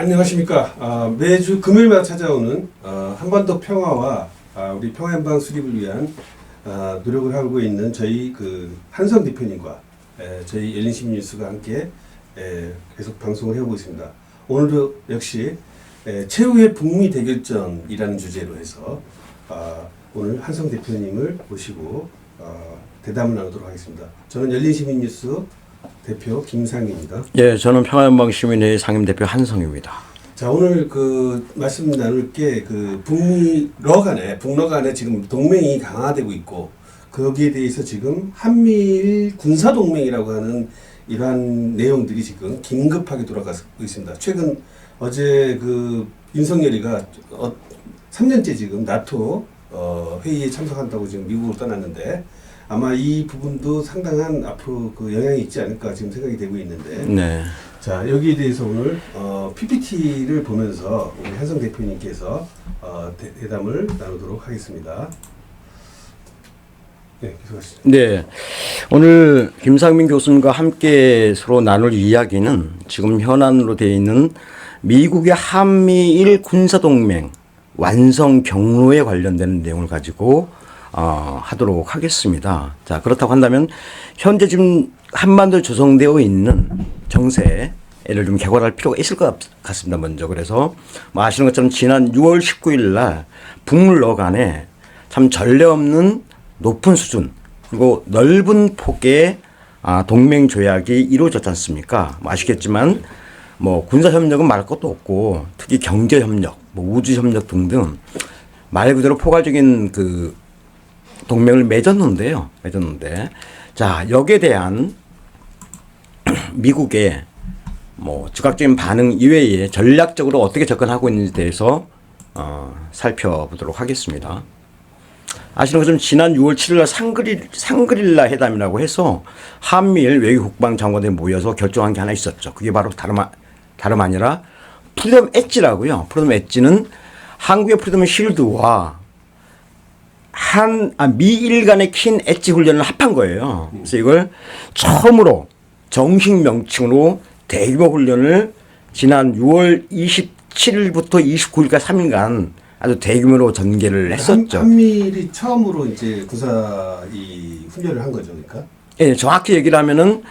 안녕하십니까. 매주 금요일마다 찾아오는 한반도 평화와 우리 평화연방 수립을 위한 노력을 하고 있는 저희 한성 대표님과 저희 열린시민뉴스가 함께 계속 방송을 해오고 있습니다. 오늘도 역시 최후의 북미 대결전이라는 주제로 해서 오늘 한성 대표님을 모시고 대담을 나누도록 하겠습니다. 저는 열린시민뉴스 대표 김상희입니다. 예, 저는 평화연방시민회의 상임대표 한성입니다. 자, 오늘 말씀 나눌 게 북러 간에 지금 동맹이 강화되고 있고 거기에 대해서 지금 한미일 군사 동맹이라고 하는 이러한 내용들이 지금 긴급하게 돌아가고 있습니다. 최근 어제 윤석열이가 3년째 지금 나토 회의에 참석한다고 지금 미국으로 떠났는데 아마 이 부분도 상당한 앞으로 영향이 있지 않을까 지금 생각이 되고 있는데. 네. 자, 여기에 대해서 오늘 PPT를 보면서 우리 한성 대표님께서 대담을 나누도록 하겠습니다. 네, 계속하시죠. 네. 오늘 김상민 교수님과 함께 서로 나눌 이야기는 지금 현안으로 되어 있는 미국의 한미일 군사동맹 완성 경로에 관련되는 내용을 가지고 하도록 하겠습니다. 자, 그렇다고 한다면 현재 지금 한반도에 조성되어 있는 정세를 좀 개괄할 필요가 있을 것 같습니다. 먼저 그래서 아시는 것처럼 지난 6월 19일 날 북러 간에 참 전례 없는 높은 수준 그리고 넓은 폭의 동맹 조약이 이루어졌지 않습니까? 아시겠지만 군사 협력은 말할 것도 없고 특히 경제 협력, 우주 협력 등등 말 그대로 포괄적인 동맹을 맺었는데 자, 여기에 대한 미국의 즉각적인 반응 이외에 전략적으로 어떻게 접근하고 있는지에 대해서 살펴보도록 하겠습니다. 아시는 것처럼 지난 6월 7일 날 상그릴라 회담이라고 해서 한미일 외교 국방장관들이 모여서 결정한 게 하나 있었죠. 그게 바로 다름 아니라 프리덤 엣지라고요. 프리덤 엣지는 한국의 프리덤 쉴드와 미일 간의 킨 엣지 훈련을 합한 거예요. 그래서 이걸 처음으로 정식 명칭으로 대규모 훈련을 지난 6월 27일부터 29일까지 3일간 아주 대규모로 전개를 했었죠. 한미일이 처음으로 이제 군사 훈련을 한 거죠, 그러니까? 예, 정확히 얘기를 하면은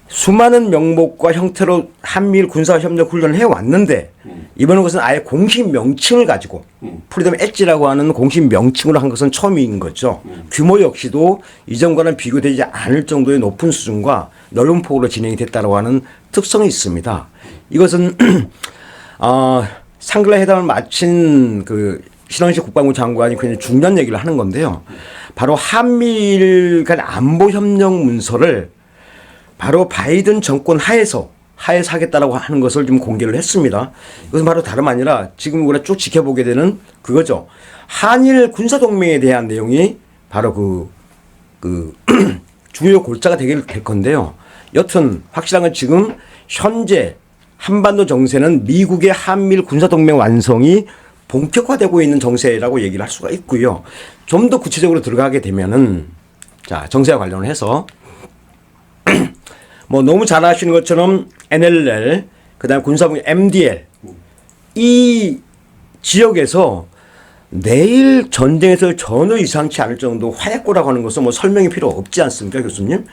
수많은 명목과 형태로 한미일 군사 협력 훈련을 해왔는데 이번 것은 아예 공식 명칭을 가지고 프리덤 엣지라고 하는 공식 명칭으로 한 것은 처음인 거죠. 규모 역시도 이전과는 비교되지 않을 정도의 높은 수준과 넓은 폭으로 진행이 됐다고 하는 특성이 있습니다. 이것은 상글라 회담을 마친 신원식 국방부 장관이 굉장히 중요한 얘기를 하는 건데요. 바로 한미일 간 안보 협력 문서를 바로 바이든 정권 하에서 하겠다라고 하는 것을 좀 공개를 했습니다. 이것은 바로 다름 아니라 지금 우리가 쭉 지켜보게 되는 그거죠. 한일 군사동맹에 대한 내용이 바로 주요 골자가 될 건데요. 여튼 확실한 건 지금 현재 한반도 정세는 미국의 한미일 군사동맹 완성이 본격화되고 있는 정세라고 얘기를 할 수가 있고요. 좀 더 구체적으로 들어가게 되면은 자, 정세와 관련을 해서 너무 잘 아시는 것처럼 NLL, 그다음에 군사분야 MDL 이 지역에서 내일 전쟁에서 전혀 이상치 않을 정도 화약고라고 하는 것은 설명이 필요 없지 않습니까, 교수님?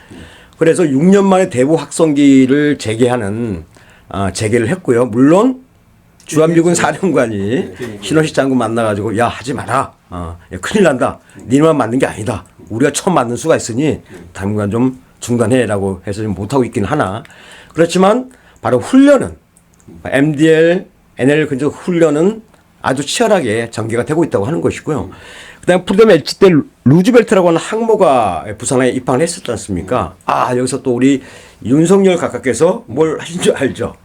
그래서 6년 만에 대북 확성기를 재개를 했고요. 물론 주한미군 사령관이 신원식 장군 만나가지고 야, 하지 마라. 야, 큰일 난다. 니만 만든 게 아니다. 우리가 처음 만든 수가 있으니 당분간 좀 중단해라고 해서 좀 못하고 있긴 하나. 그렇지만 바로 훈련은 MDL, NL 근처 훈련은 아주 치열하게 전개가 되고 있다고 하는 것이고요. 그다음에 프리덤 엣지 때 루즈벨트라고 하는 항모가 부산에 입항을 했었지 않습니까? 여기서 또 우리 윤석열 각하께서 뭘 하신 줄 알죠?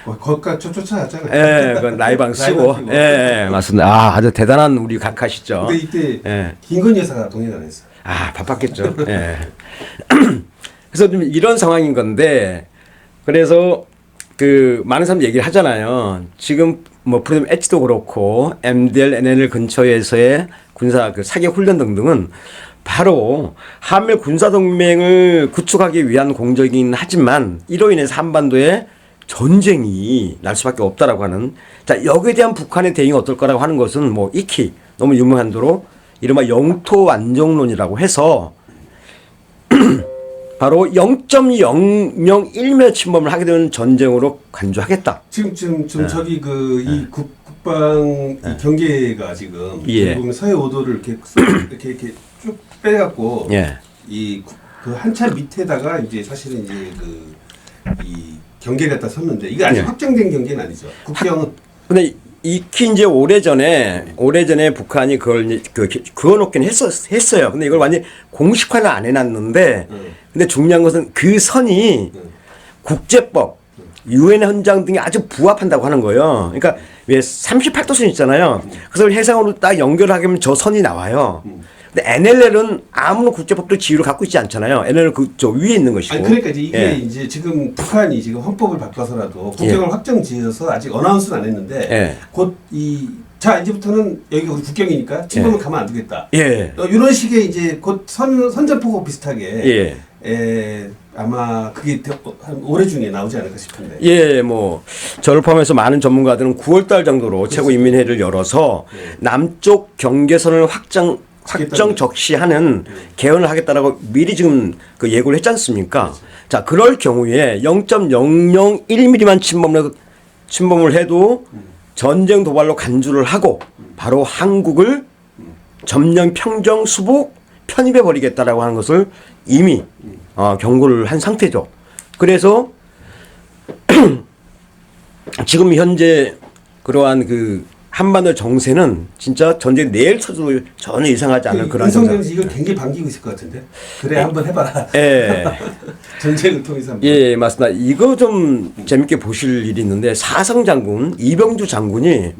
거기까지 쫓아왔잖아요. 예, 그 라이방 쓰고. 예, 맞습니다. 아주 대단한 우리 각하시죠. 근데 이때 김건희 여사가 동의를 안 했어요. 바빴겠죠. 예. 그래서 좀 이런 상황인 건데, 그래서 많은 사람들이 얘기를 하잖아요. 지금 프리덤 엣지도 그렇고 MDL, NL 근처에서의 군사 사격 훈련 등등은 바로 한미일 군사동맹을 구축하기 위한 공적이긴 하지만 이로 인해서 한반도에 전쟁이 날 수밖에 없다라고 하는 자 여기에 대한 북한의 대응이 어떨 거라고 하는 것은 뭐 익히 너무 유명한 대로 이른바 영토 안정론이라고 해서 바로 0.001m 침범을 하게 되는 전쟁으로 간주하겠다. 지금 저기 이 국방 이 경계가 지금 예. 보면 서해 5도를 이렇게 쭉 빼갖고 예. 그 한참 밑에다가 이제 사실은 이제 이 경계가 딱 섰는데 이게 아직 예. 확정된 경계는 아니죠. 국경은 근데 익히 이제 오래전에 북한이 그걸 이제 그어놓긴 했어요. 근데 이걸 완전히 공식화는 안 해놨는데 근데 중요한 것은 그 선이 국제법, 유엔 헌장 등에 아주 부합한다고 하는 거예요. 그러니까 왜 38도선 있잖아요. 그래서 해상으로 딱 연결하게 하면 저 선이 나와요. 근데 NLL은 아무런 국제법도 지위를 갖고 있지 않잖아요. NLL은 저 위에 있는 것이고. 아니 그러니까 이게 예. 이제 지금 북한이 지금 헌법을 바꿔서라도 국경을 확정지어서 아직 어나운스는 안 했는데 예. 곧 자 이제부터는 여기가 우리 국경이니까 침범을 가면 안 되겠다. 예. 이런 식의 이제 곧 선전포고 비슷하게 예. 아마 그게 한 올해 중에 나오지 않을까 싶은데. 예, 뭐 저를 포함해서 많은 전문가들은 9월달 정도로 최고인민회의를 열어서 남쪽 경계선을 확정 적시하는 개헌을 하겠다라고 미리 지금 그 예고를 했지 않습니까? 자, 그럴 경우에 0.001mm만 침범을 해도 전쟁 도발로 간주를 하고 바로 한국을 점령 평정 수복 편입해 버리겠다라고 하는 것을 이미 경고를 한 상태죠. 그래서 지금 현재 그러한 그 한반도 정세는 진짜 전쟁 내일 쳐도 전혀 이상하지 않은 그런 윤석열이 이걸 굉장히 반기고 있을 것 같은데. 그래 한번 해봐라. 예. 전쟁을 통해서 한번. 예, 맞습니다. 이거 좀 재밌게 보실 일이 있는데 사성 장군 이병주 장군이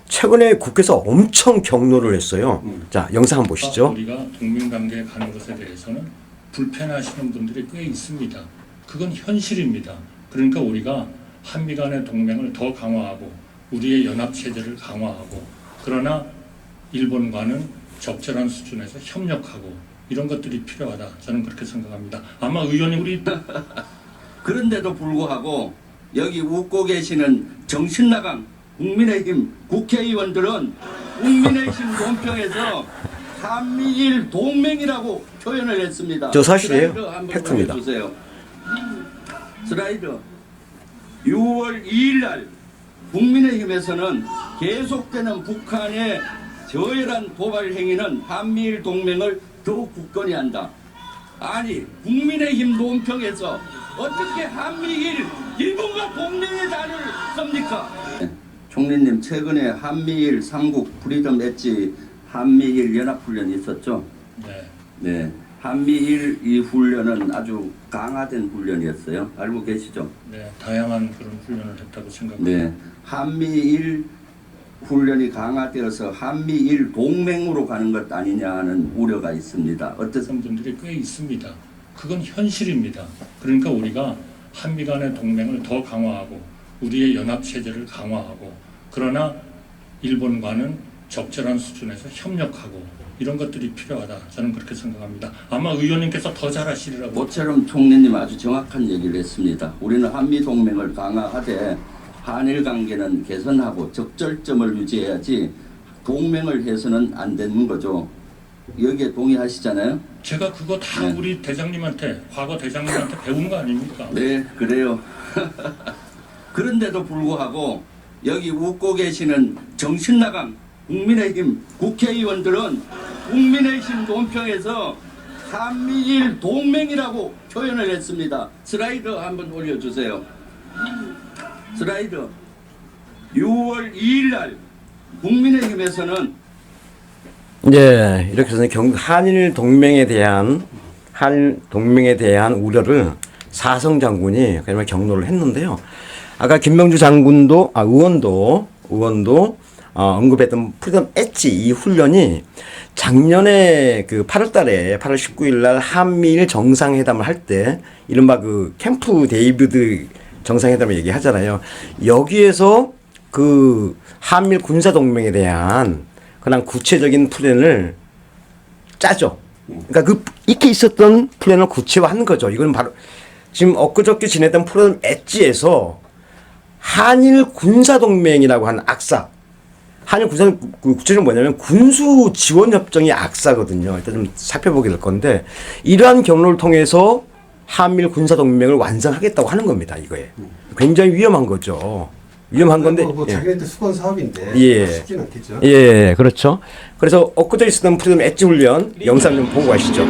최근에 국회에서 엄청 격노를 했어요. 자, 영상 한번 보시죠. 우리가 동맹 관계에 가는 것에 대해서는 불편하시는 분들이 꽤 있습니다. 그건 현실입니다. 그러니까 우리가 한미 간의 동맹을 더 강화하고 우리의 연합 체제를 강화하고 그러나 일본과는 적절한 수준에서 협력하고 이런 것들이 필요하다. 저는 그렇게 생각합니다. 아마 의원님 우리 그런데도 불구하고 여기 웃고 계시는 정신나간 국민의힘 국회의원들은 국민의힘 논평에서 한미일 동맹이라고 표현을 했습니다. 저 사실이에요. 슬라이드 한번 팩트입니다. 보여주세요. 슬라이드 6월 2일 날 국민의힘에서는 계속되는 북한의 저열한 도발 행위는 한미일 동맹을 더욱 굳건히 한다. 아니 국민의힘 논평에서 어떻게 한미일 일본과 동맹의 단어를 씁니까? 총리님 최근에 한미일 삼국 프리덤 엣지 한미일 연합훈련이 있었죠? 네. 네. 한미일 이 훈련은 아주 강화된 훈련이었어요. 알고 계시죠? 네, 다양한 그런 훈련을 했다고 생각합니다. 네. 한미일 훈련이 강화되어서 한미일 동맹으로 가는 것 아니냐 하는 우려가 있습니다. 어떤 분들이 꽤 있습니다. 그건 현실입니다. 그러니까 우리가 한미 간의 동맹을 더 강화하고 우리의 연합 체제를 강화하고 그러나 일본과는 적절한 수준에서 협력하고 이런 것들이 필요하다. 저는 그렇게 생각합니다. 아마 의원님께서 더 잘하시리라고. 모처럼 총리님 아주 정확한 얘기를 했습니다. 우리는 한미 동맹을 강화하되 한일 관계는 개선하고 적절점을 유지해야지 동맹을 해서는 안 되는 거죠. 여기에 동의하시잖아요? 제가 그거 다 네. 우리 대장님한테 과거 대장님한테 배운 거 아닙니까? 네, 그래요. 그런데도 불구하고 여기 웃고 계시는 정신나간 국민의힘 국회의원들은 국민의힘 논평에서 한미일 동맹이라고 표현을 했습니다. 슬라이드 한번 올려주세요. 슬라이드 6월 2일 날 국민의힘에서는 네, 이렇게 해서 한일 동맹에 대한 우려를 사성 장군이 그야말로 격노를 했는데요. 아까 김명주 장군도 의원도 언급했던 프리덤 엣지 이 훈련이 작년에 그 8월 19일 날 한미일 정상회담을 할 때 이른바 그 캠프 데이비드 정상회담을 얘기하잖아요. 여기에서 그 한미일 군사 동맹에 대한 그냥 구체적인 플랜을 짜죠. 그러니까 그 이렇게 있었던 플랜을 구체화하는 거죠. 이건 바로 지금 엊그저께 지냈던 프로그램 엣지에서 한일 군사동맹이라고 하는 악사. 한일 군사 구체적으로 뭐냐면 군수 지원 협정이 악사거든요. 일단 좀 살펴보게 될 건데 이러한 경로를 통해서 한일 군사동맹을 완성하겠다고 하는 겁니다. 이거에 굉장히 위험한 거죠. 위험한 건데 뭐 예. 자기네들 수건 사업인데 예. 쉽진 않겠죠. 예, 그렇죠. 그래서 엊그제 있었던 프리덤 엣지 훈련 영상 좀 보고 가시죠.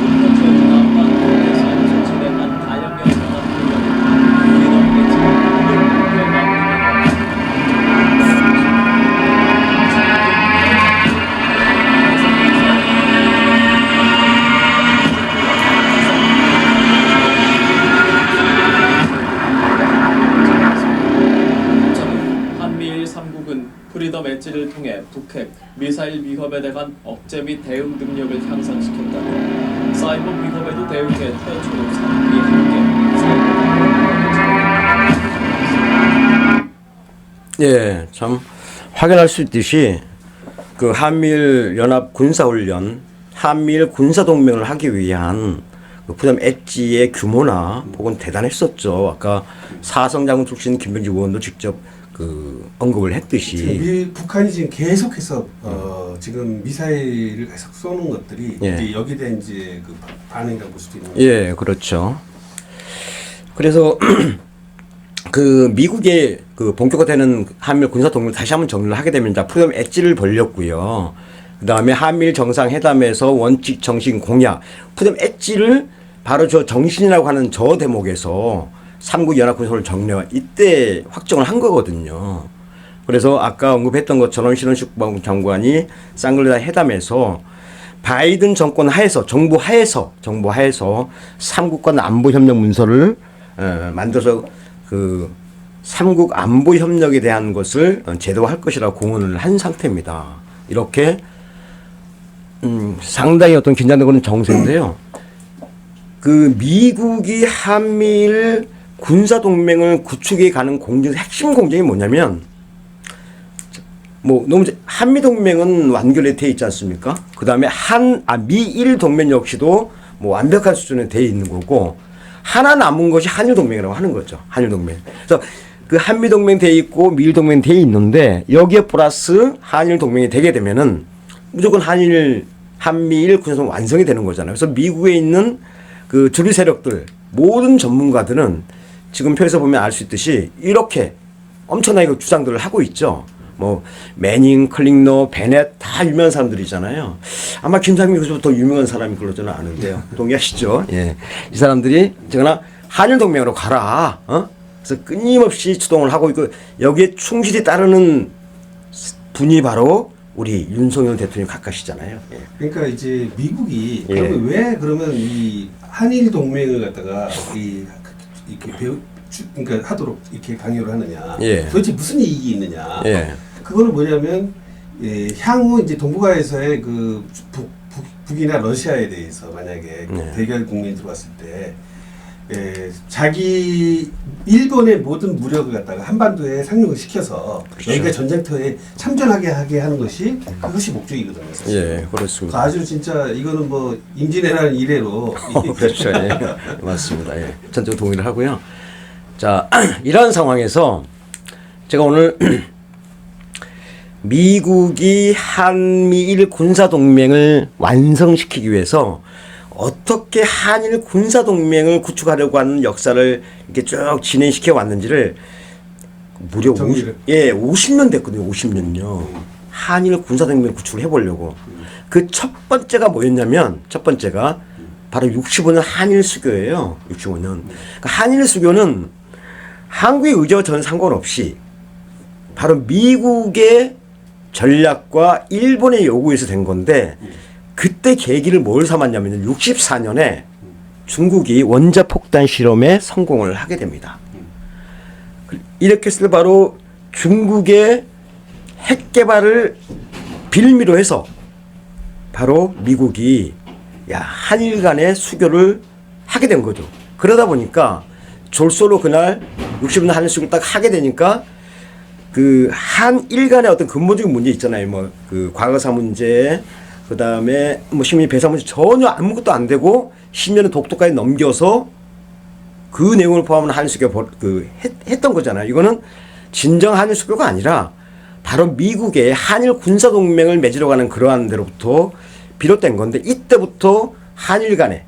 한미일 3국은 프리덤 엣지를 통해 북핵, 미사일 위협에 대한 억제 및 대응 능력을 향상시켰다며 사이버 위협에도 대응해 태초로 3국이 함께 사이버 예, 참 확인할 수 있듯이 그 한미일 연합 군사훈련, 한미일 군사동맹을 하기 위한 그 프리덤 엣지의 규모나 혹은 대단했었죠. 아까 사성장군 출신 김병지 의원도 직접 그 언급을 했듯이 북한이 지금 계속해서 지금 미사일을 계속 쏘는 것들이 예. 이제 여기에 대한 이제 그 반응이라고 볼 수도 있는 거죠. 예, 그렇죠. 그래서 그 미국의 그 본격화되는 한미일 군사 동맹을 다시 한번 정리를 하게 되면 자 프리덤 엣지를 벌렸고요. 그다음에 한미일 정상회담에서 원칙 정신 공약 프리덤 엣지를 바로 저 정신이라고 하는 저 대목에서 삼국 연합군사를 정례화 이때 확정을 한 거거든요. 그래서 아까 언급했던 것처럼 신원식 국방부 장관이 쌍글리다 회담에서 바이든 정권 하에서 정부 하에서 삼국 간 안보 협력 문서를 만들어서 그 삼국 안보 협력에 대한 것을 제도화할 것이라고 공언을 한 상태입니다. 이렇게 상당히 어떤 긴장되는 정세인데요. 그 미국이 한미일 군사 동맹을 구축해 가는 핵심 공정이 뭐냐면 뭐 너무 한미 동맹은 완결에 돼 있지 않습니까? 그다음에 미일 동맹 역시도 뭐 완벽한 수준에 돼 있는 거고 하나 남은 것이 한일 동맹이라고 하는 거죠. 한일 동맹. 그래서 그 한미 동맹 돼 있고 미일 동맹 돼 있는데 여기에 플러스 한일 동맹이 되게 되면은 무조건 한미일 군사동 완성이 되는 거잖아요. 그래서 미국에 있는 그 주류 세력들 모든 전문가들은 지금 표에서 보면 알 수 있듯이 이렇게 엄청나게 주장들을 하고 있죠. 뭐 매닝, 클링너, 베넷 다 유명한 사람들이잖아요. 아마 김상민 교수부터 유명한 사람이 그런 저는 아는데요. 동의하시죠? 예, 이 사람들이 저거나 한일 동맹으로 가라. 그래서 끊임없이 추동을 하고 있고 여기에 충실히 따르는 분이 바로 우리 윤석열 대통령 각하시잖아요. 예. 그러니까 이제 미국이 예. 그러면 왜 그러면 이 한일 동맹을 갖다가 이렇게 그러니까 하도록 이렇게 강요를 하느냐? 예. 도대체 무슨 이익이 있느냐? 예. 그거는 뭐냐면 향후 이제 동북아에서의 그 북이나 러시아에 대해서 만약에 그 대결 국면이 들어왔을 때 자기 일본의 모든 무력을 갖다가 한반도에 상륙을 시켜서 그렇죠. 여기가 전쟁터에 참전하게 하게 하는 것이 그것이 목적이거든요. 사실. 예, 그렇습니다. 아주 진짜 이거는 뭐 임진왜란 이래로 그렇죠. 예. 맞습니다. 예. 전적으로 동의를 하고요. 자, 이러한 상황에서 제가 오늘 미국이 한미일 군사동맹을 완성시키기 위해서 어떻게 한일 군사동맹을 구축하려고 하는 역사를 이렇게 쭉 진행시켜 왔는지를 무려 50년 됐거든요. 50년요. 한일 군사동맹 구축을 해보려고. 그 첫 번째가 뭐였냐면 첫 번째가 바로 65년 한일 수교예요. 65년. 그러니까 한일 수교는 한국의 의지와 전혀 상관없이 바로 미국의 전략과 일본의 요구에서 된 건데 그때 계기를 뭘 삼았냐면 64년에 중국이 원자폭탄 실험에 성공을 하게 됩니다. 이렇게 했을 때 바로 중국의 핵 개발을 빌미로 해서 바로 미국이 한일 간의 수교를 하게 된 거죠. 그러다 보니까 졸소로 그날 60년 한일 수교를 딱 하게 되니까 그 한일 간의 어떤 근본적인 문제 있잖아요. 뭐 그 과거사 문제, 그 다음에 뭐 시민 배상 문제 전혀 아무것도 안 되고 10년의 독도까지 넘겨서 그 내용을 포함한 한일 수교 했던 거잖아요. 이거는 진정 한일 수교가 아니라 바로 미국의 한일 군사 동맹을 맺으러 가는 그러한 데로부터 비롯된 건데, 이때부터 한일 간에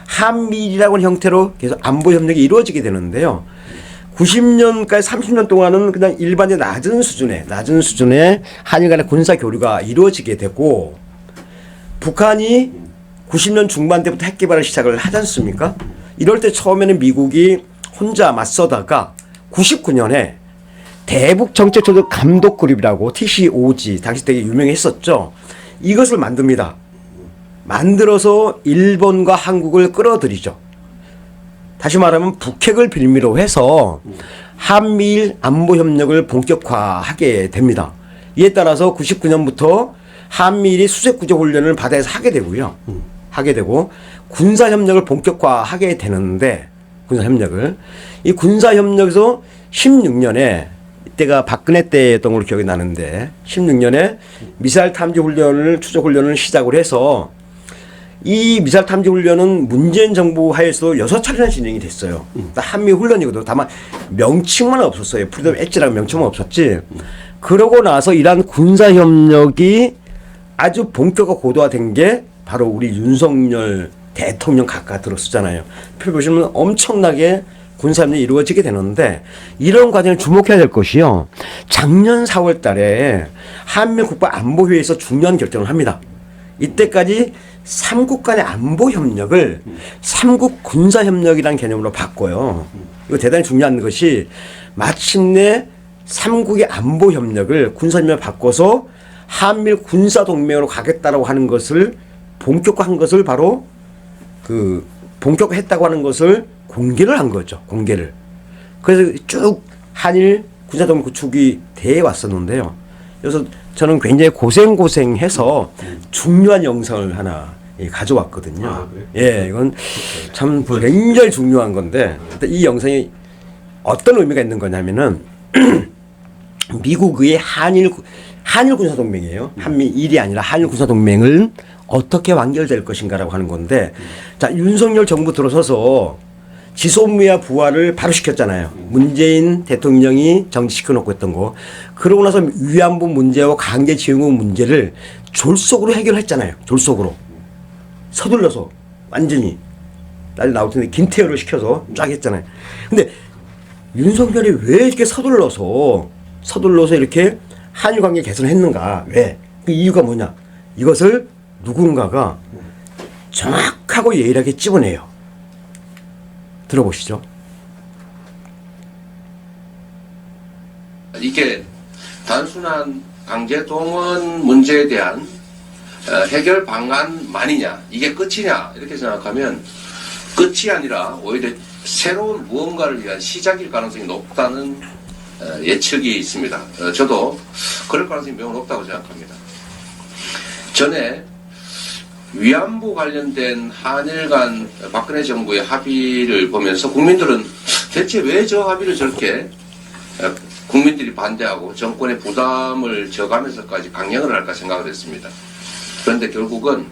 한미일이라고 하는 형태로 계속 안보 협력이 이루어지게 되는데요. 90년까지 30년 동안은 그냥 일반의 낮은 수준의 한일 간의 군사 교류가 이루어지게 되고, 북한이 90년 중반 때부터 핵 개발을 시작을 하지 않습니까? 이럴 때 처음에는 미국이 혼자 맞서다가 99년에 대북 정책 조정 감독 그룹이라고 TCOG, 당시 되게 유명했었죠. 이것을 만듭니다. 만들어서 일본과 한국을 끌어들이죠. 다시 말하면 북핵을 빌미로 해서 한미일 안보 협력을 본격화하게 됩니다. 이에 따라서 99년부터 한미일이 수색구조 훈련을 바다에서 하게 되고요. 하게 되고 군사 협력을 본격화하게 되는데, 군사 협력을, 이 군사 협력에서 16년에, 이때가 박근혜 때였던 걸로 기억이 나는데, 16년에 미사일 탐지 훈련을, 추적 훈련을 시작을 해서, 이 미사일 탐지 훈련은 문재인 정부 하에서 6차례나 진행이 됐어요. 한미 훈련이거든요. 다만 명칭만 없었어요. 프리덤 엣지라는 명칭만 없었지. 그러고 나서 이러한 군사 협력이 아주 본격화 고도화된 게 바로 우리 윤석열 대통령 각각 들었었잖아요. 표 보시면 엄청나게 군사협력이 이루어지게 되는데, 이런 과정을 주목해야 될 것이요. 작년 4월 달에 한미국가안보회의에서 중요한 결정을 합니다. 이때까지 3국 간의 안보 협력을 3국 군사 협력이라는 개념으로 바꿔요. 이거 대단히 중요한 것이, 마침내 3국의 안보 협력을 군사 협력을 바꿔서 한미일 군사 동맹으로 가겠다라고 하는 것을 본격화한 것을, 바로 그 본격화했다고 하는 것을 공개를 한 거죠. 공개를. 그래서 쭉 한일 군사 동맹 구축이 돼 왔었는데요. 그래서 저는 굉장히 고생해서 중요한 영상을 하나 가져왔거든요. 아, 그래요? 예, 이건 참 굉장히 중요한 건데, 이 영상이 어떤 의미가 있는 거냐면은 미국의 한일 군사 동맹이에요. 한미일이 아니라 한일 군사 동맹을 어떻게 완결될 것인가라고 하는 건데, 자, 윤석열 정부 들어서서 지소미아 부활을 바로 시켰잖아요. 문재인 대통령이 정지시켜 놓고 했던 거. 그러고 나서 위안부 문제와 강제징용 문제를 졸속으로 해결했잖아요. 졸속으로. 서둘러서 완전히 난리 나올 텐데 김태효를 시켜서 쫙 했잖아요. 근데 윤석열이 왜 이렇게 서둘러서 이렇게 한일 관계 개선을 했는가? 왜? 그 이유가 뭐냐? 이것을 누군가가 정확하고 예일하게 찝어내요. 들어보시죠. 이게 단순한 강제 동원 문제에 대한 해결 방안만이냐, 이게 끝이냐 이렇게 생각하면 끝이 아니라 오히려 새로운 무언가를 위한 시작일 가능성이 높다는 예측이 있습니다. 저도 그럴 가능성이 매우 높다고 생각합니다. 전에 위안부 관련된 한일 간 박근혜 정부의 합의를 보면서 국민들은 대체 왜 저 합의를 저렇게 국민들이 반대하고 정권의 부담을 져가면서까지 강행을 할까 생각을 했습니다. 그런데 결국은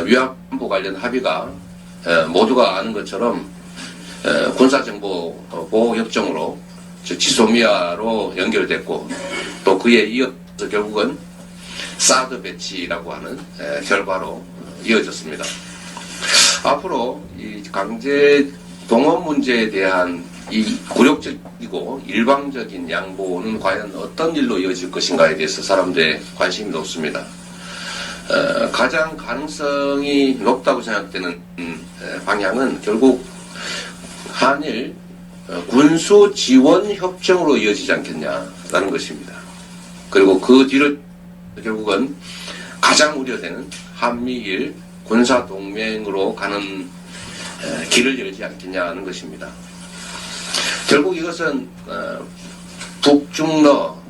위안부 관련 합의가 모두가 아는 것처럼 군사정보보호협정으로 지소미아로 연결됐고, 또 그에 이어서 결국은 사드 배치라고 하는 결과로 이어졌습니다. 앞으로 이 강제 동원 문제에 대한 이 굴욕적이고 일방적인 양보는 과연 어떤 일로 이어질 것인가에 대해서 사람들의 관심이 높습니다. 가장 가능성이 높다고 생각되는 방향은 결국 한일 군수 지원 협정으로 이어지지 않겠냐라는 것입니다. 그리고 그 뒤로 결국은 가장 우려되는 한미일 군사 동맹으로 가는 길을 열지 않겠냐는 것입니다. 결국 이것은 북중러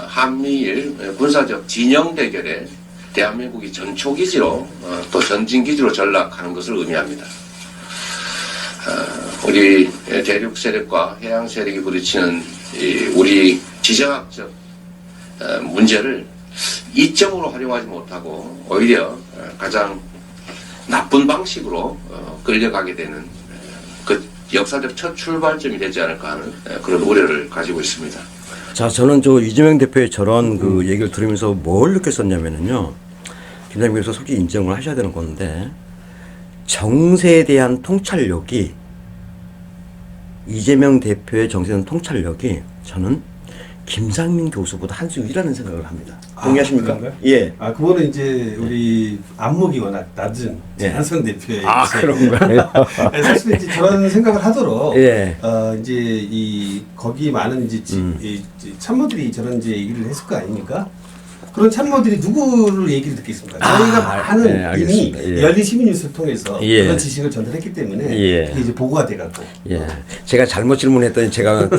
한미일 군사적 진영 대결에 대한민국이 전초기지로 또 전진기지로 전락하는 것을 의미합니다. 우리 대륙 세력과 해양 세력이 부딪히는 우리 지정학적 문제를 이점으로 활용하지 못하고 오히려 가장 나쁜 방식으로 끌려가게 되는 그 역사적 첫 출발점이 되지 않을까 하는 그런 우려를 가지고 있습니다. 자, 저는 저 이재명 대표의 저런 그 얘기를 들으면서 뭘 느꼈었냐면은요. 김장님께서 솔직히 인정을 하셔야 되는 건데 정세에 대한 통찰력이 이재명 대표의 정세에 대한 통찰력이 저는 김상민 교수보다 한 수 위라는 생각을 합니다. 동의하십니까? 그런가요? 예. 그거는 이제 우리 안목이 워낙 낮은 예. 한성 대표의 그런가요? 사실 이제 저런 생각을 하도록 예. 이제 이 거기 많은 이제 이 참모들이 저런 이제 얘기를 했을 거 아닙니까? 그런 참모들이 누구를 얘기를 듣겠습니까? 저희가 많은 네, 이미 알겠습니다. 예. 열린 시민 뉴스를 통해서 예. 그런 지식을 전달했기 때문에 예. 그게 이제 보고가 돼갖고 예. 제가 잘못 질문했더니 제가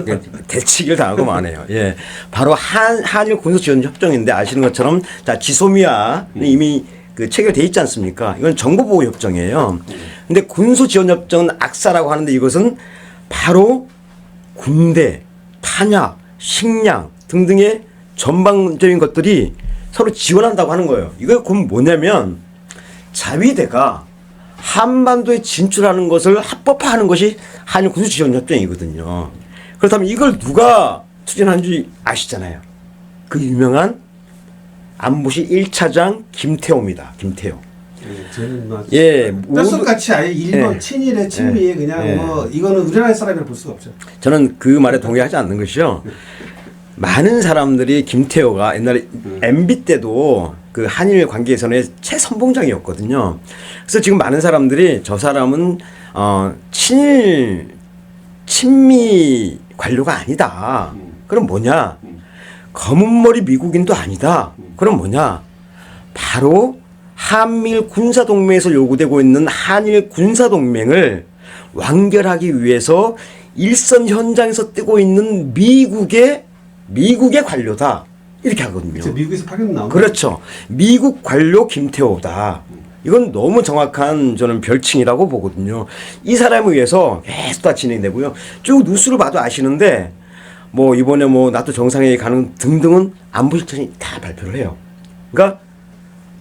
대치기를 당하고 마네요. 예. 바로 한일 군사지원협정인데 아시는 것처럼 자, 지소미아 이미 그 체결돼 있지 않습니까? 이건 정보보호협정이에요. 근데 군소지원협정은 악사라고 하는데 이것은 바로 군대, 탄약, 식량 등등의 전방적인 것들이 서로 지원한다고 하는 거예요. 이거 그럼 뭐냐면 자위대가 한반도에 진출하는 것을 합법화하는 것이 한일 군수지원협정이거든요. 그렇다면 이걸 누가 추진하는지 아시잖아요. 그 유명한 안보실 1차장 김태호입니다. 김태호. 저는 막 예, 뼛속같이 아예 일본 예. 친일의 친미에 그냥 예. 뭐 이거는 우리나라 사람이라 볼 수가 없죠. 저는 그 말에 동의하지 않는 것이요. 많은 사람들이 김태호가 옛날에 MB 때도 그 한일 관계에서는 최선봉장이었거든요. 그래서 지금 많은 사람들이 저 사람은 친미 관료가 아니다. 그럼 뭐냐? 검은 머리 미국인도 아니다. 그럼 뭐냐? 바로 한미일 군사동맹에서 요구되고 있는 한일 군사동맹을 완결하기 위해서 일선 현장에서 뜨고 있는 미국의 관료다. 이렇게 하거든요. 미국에서 파견 나온 그렇죠. 미국 관료 김태호다. 이건 너무 정확한 저는 별칭이라고 보거든요. 이 사람에 의해서 계속 다 진행되고요. 쭉 뉴스를 봐도 아시는데 뭐 이번에 뭐 나토 정상회의 가는 등등은 안보실장이 다 발표를 해요. 그러니까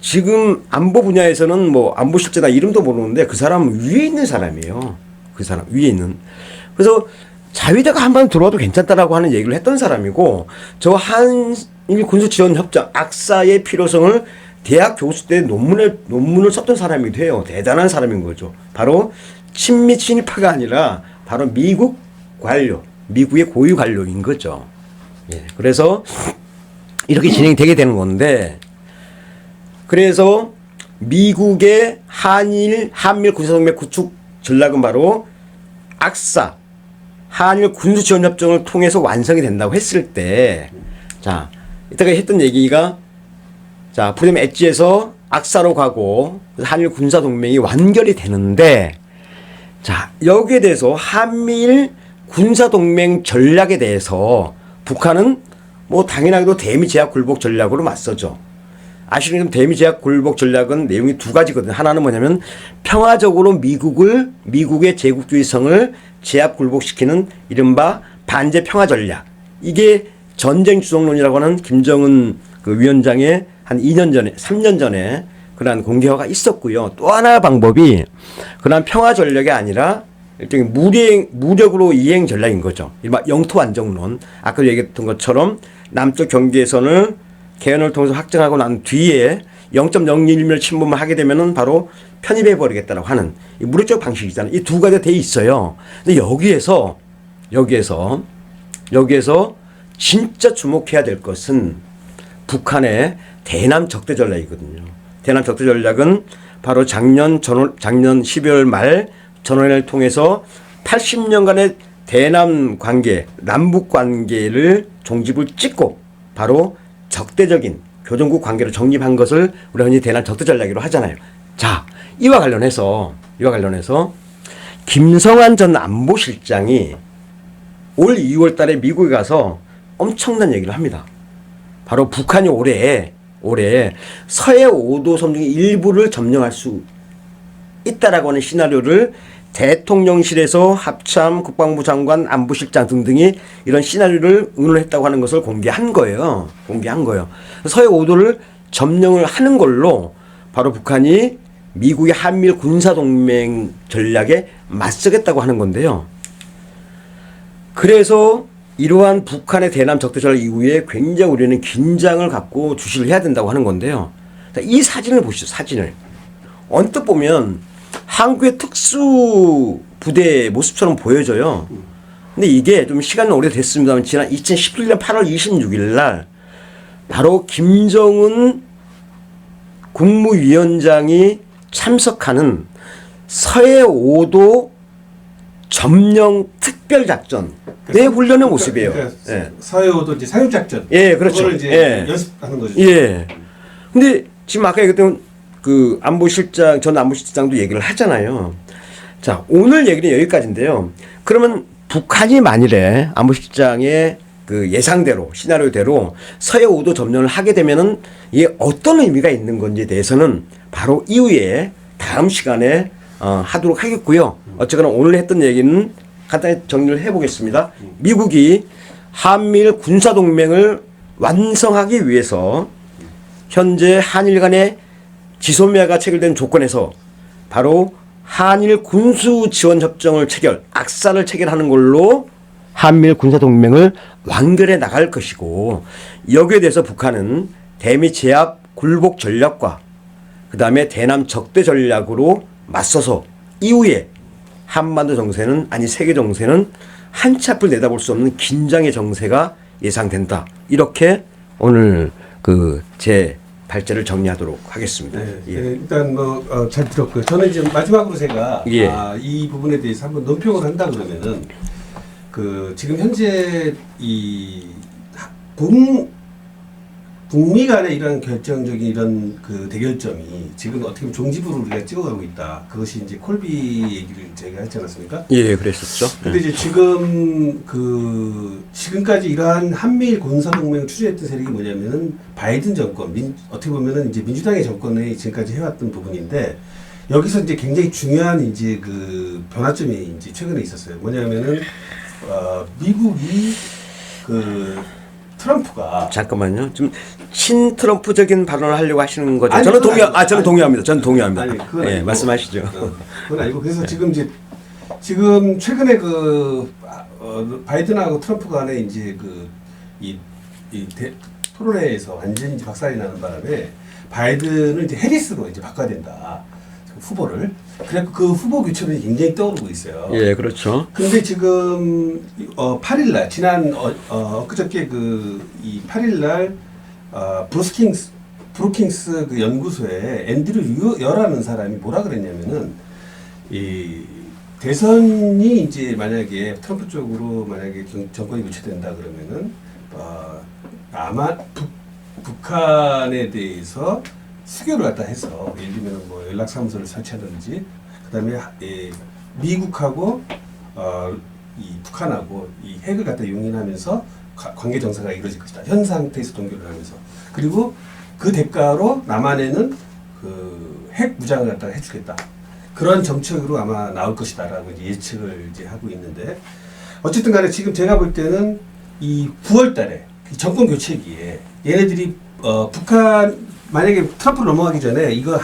지금 안보 분야에서는 뭐 안보실장이나 이름도 모르는데 그 사람은 위에 있는 사람이에요. 그 사람 위에 있는. 그래서 자위대가 한번 들어와도 괜찮다라고 하는 얘기를 했던 사람이고 저 한일 군수지원협정 악사의 필요성을 대학 교수 때 논문을 썼던 사람이기도 해요. 대단한 사람인 거죠. 바로 친미 친일파가 아니라 바로 미국 관료, 미국의 고위 관료인 거죠. 예. 그래서 이렇게 진행되게 되는 건데 그래서 미국의 한미일 군사동맹 구축 전략은 바로 악사 한일 군수지원협정을 통해서 완성이 된다고 했을 때, 자, 이따가 했던 얘기가, 자, 프리덤 엣지에서 악사로 가고, 한일 군사동맹이 완결이 되는데, 자, 여기에 대해서 한미일 군사동맹 전략에 대해서 북한은 뭐 당연하게도 대미제약 굴복 전략으로 맞서죠. 아시는 대미제약 굴복 전략은 내용이 두 가지거든요. 하나는 뭐냐면 평화적으로 미국의 제국주의성을 제압 굴복시키는 이른바 반제 평화 전략. 이게 전쟁 주성론이라고 하는 김정은 그 위원장의 한 2년 전에, 3년 전에 그러한 공개화가 있었고요. 또 하나 방법이 그러한 평화 전략이 아니라 일종의 무력으로 이행 전략인 거죠. 이른바 영토 안정론. 아까 얘기했던 것처럼 남쪽 경계선을 개헌을 통해서 확정하고 난 뒤에 0.01mm 침범을 하게 되면은 바로 편입해 버리겠다라고 하는 이 무력적 방식이잖아요. 이 두 가지가 돼 있어요. 근데 여기에서 진짜 주목해야 될 것은 북한의 대남 적대 전략이거든요. 대남 적대 전략은 바로 작년 12월 말 전원회를 통해서 80년간의 대남 관계, 남북 관계를 종집을 찍고 바로 적대적인 교정국 관계를 정립한 것을 우리가 흔히 대남 적대 전략이라고 하잖아요. 자, 이와 관련해서 김성한 전 안보실장이 올 2월 달에 미국에 가서 엄청난 얘기를 합니다. 바로 북한이 올해 서해 5도 섬 중에 일부를 점령할 수 있다라고 하는 시나리오를 대통령실에서 합참 국방부 장관 안보실장 등등이 이런 시나리오를 의논했다고 하는 것을 공개한 거예요. 서해 5도를 점령을 하는 걸로 바로 북한이 미국의 한미일 군사동맹 전략에 맞서겠다고 하는 건데요. 그래서 이러한 북한의 대남 적대 전략 이후에 굉장히 우리는 긴장을 갖고 주시를 해야 된다고 하는 건데요. 자, 이 사진을 보시죠. 사진을. 언뜻 보면 한국의 특수 부대 모습처럼 보여져요. 근데 이게 좀 시간은 오래됐습니다만 지난 2017년 8월 26일 날 바로 김정은 국무위원장이 참석하는 서해 5도 점령 특별작전 내 훈련의 모습이에요. 그러니까 예. 서해오도 이제 상륙작전. 예, 그렇죠. 그거를 이제 예. 연습하는 거죠. 예. 근데 지금 아까 얘기했던 그 안보실장, 전 안보실장도 얘기를 하잖아요. 자, 오늘 얘기는 여기까지인데요. 그러면 북한이 만일에 안보실장의 그 예상대로, 시나리오대로 서해 5도 점령을 하게 되면은 이게 어떤 의미가 있는 건지에 대해서는 바로 이후에 다음 시간에 하도록 하겠고요. 어쨌거나 오늘 했던 얘기는 간단히 정리를 해보겠습니다. 미국이 한미일 군사동맹을 완성하기 위해서 현재 한일 간의 지소미아가 체결된 조건에서 바로 한일 군수지원협정을 악사를 체결하는 걸로 한미일 군사동맹을 완결해 나갈 것이고, 여기에 대해서 북한은 대미 제압 굴복 전략과 그 다음에 대남 적대 전략으로 맞서서 이후에 한반도 정세는, 아니 세계 정세는 한치 앞을 내다볼 수 없는 긴장의 정세가 예상된다. 이렇게 오늘 그 제 발제를 정리하도록 하겠습니다. 네, 예. 네, 일단 뭐 잘 들었고요. 저는 이제 마지막으로 제가 예. 이 부분에 대해서 한번 논평을 한다 그러면은 그 지금 현재 이 북미 간의 이런 결정적인 이런 그 대결점이 지금 어떻게 보면 종지부를 우리가 찍어가고 있다. 그것이 이제 콜비 얘기를 제가 했지 않았습니까? 예, 그랬었죠. 근데 이제 지금까지 이러한 한미일 군사동맹을 추진했던 세력이 뭐냐면은 바이든 정권, 어떻게 보면은 이제 민주당의 정권이 지금까지 해왔던 부분인데, 여기서 이제 굉장히 중요한 이제 그 변화점이 이제 최근에 있었어요. 뭐냐면은 미국이 그 트럼프가 잠깐만요. 좀 친트럼프적인 발언을 하려고 하시는 거죠. 아니, 저는 그건 저는 동의합니다. 저는 동의합니다. 아니, 그건 예, 아니고. 말씀하시죠. 그건 아니고, 그래서 지금 이제 최근에 그 바이든하고 트럼프 간에 이제 토론회에서 완전히 이제 박살이 나는 바람에 바이든을 이제 해리스로 이제 바꿔야 된다, 후보를. 그래서 그 후보 교체론이 굉장히 떠오르고 있어요. 예, 그렇죠. 근데 지금 8일날 지난 엊그저께 이 8일날 브루킹스 그 연구소에 앤드류 여라는 사람이 뭐라 그랬냐면은 이 대선이 이제 만약에 트럼프 쪽으로 만약에 정권이 교체된다 그러면은 아마 북한에 대해서 수교를 갖다 해서, 예를 들면 뭐 연락사무소를 설치하든지, 그다음에 미국하고 이 북한하고 이 핵을 갖다 용인하면서 관계 정상화가 이루어질 것이다. 현 상태에서 동결을 하면서. 그리고 그 대가로 남한에는 그 핵 무장을 갖다가 해주겠다. 그런 정책으로 아마 나올 것이다라고 이제 예측을 이제 하고 있는데, 어쨌든 간에 지금 제가 볼 때는 이 9월달에 정권 교체기에 얘네들이 북한 만약에 트럼프로 넘어가기 전에 이거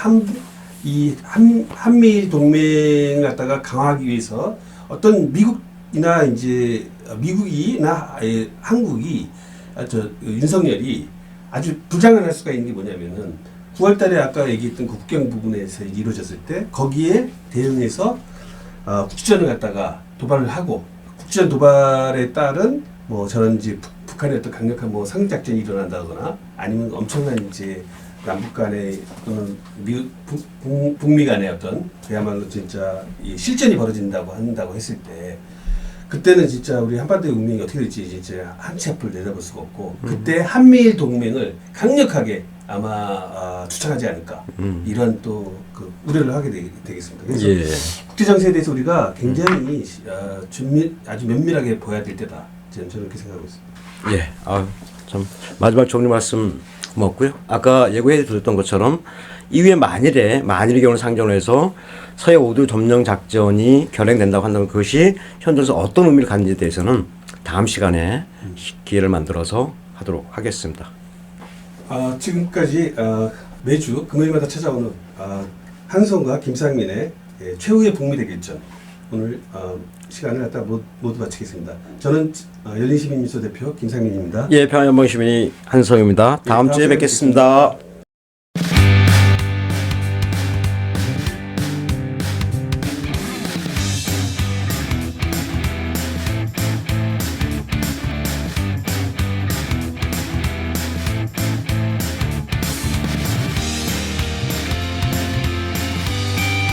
한미일 동맹을 갖다가 강화하기 위해서 어떤 미국이나 한국이 윤석열이 아주 부장을 할 수가 있는 게 뭐냐면은 9월달에 아까 얘기했던 그 국경 부분에서 이루어졌을 때 거기에 대응해서 국지전을 갖다가 도발을 하고, 국지전 도발에 따른 뭐 저는 이제 북한의 어떤 강력한 뭐 상륙작전이 일어난다거나 아니면 엄청난 이제 남북 간의 또는 북미 간의 어떤 그야말로 진짜 이 실전이 벌어진다고 한다고 했을 때, 그때는 진짜 우리 한반도의 운명이 어떻게 될지 진짜 한치 앞을 내다볼 수가 없고, 그때 한미일 동맹을 강력하게 아마 주창하지 않을까, 이런 또 그 우려를 하게 되겠습니다. 그래서 예. 국제 정세에 대해서 우리가 굉장히 아주 면밀하게 보아야 될 때다. 저는 그렇게 생각하고 있습니다. 예. 참 마지막 정리 말씀 고맙고요. 아까 예고해 드렸던 것처럼 이후에 만일의 경우를 상정을 해서 서해 5도 점령 작전이 결행된다고 한다면 그것이 현재에서 어떤 의미를 갖는지에 대해서는 다음 시간에 기회를 만들어서 하도록 하겠습니다. 지금까지 매주 금요일마다 찾아오는 한성과 김상민의 최후의 북미 대결전, 오늘 시간을 갖다 모두 마치겠습니다. 저는 열린시민민소 대표 김상민입니다. 예, 평안연방 시민이 한성입니다. 다음 예, 주에 다음 주에 뵙겠습니다.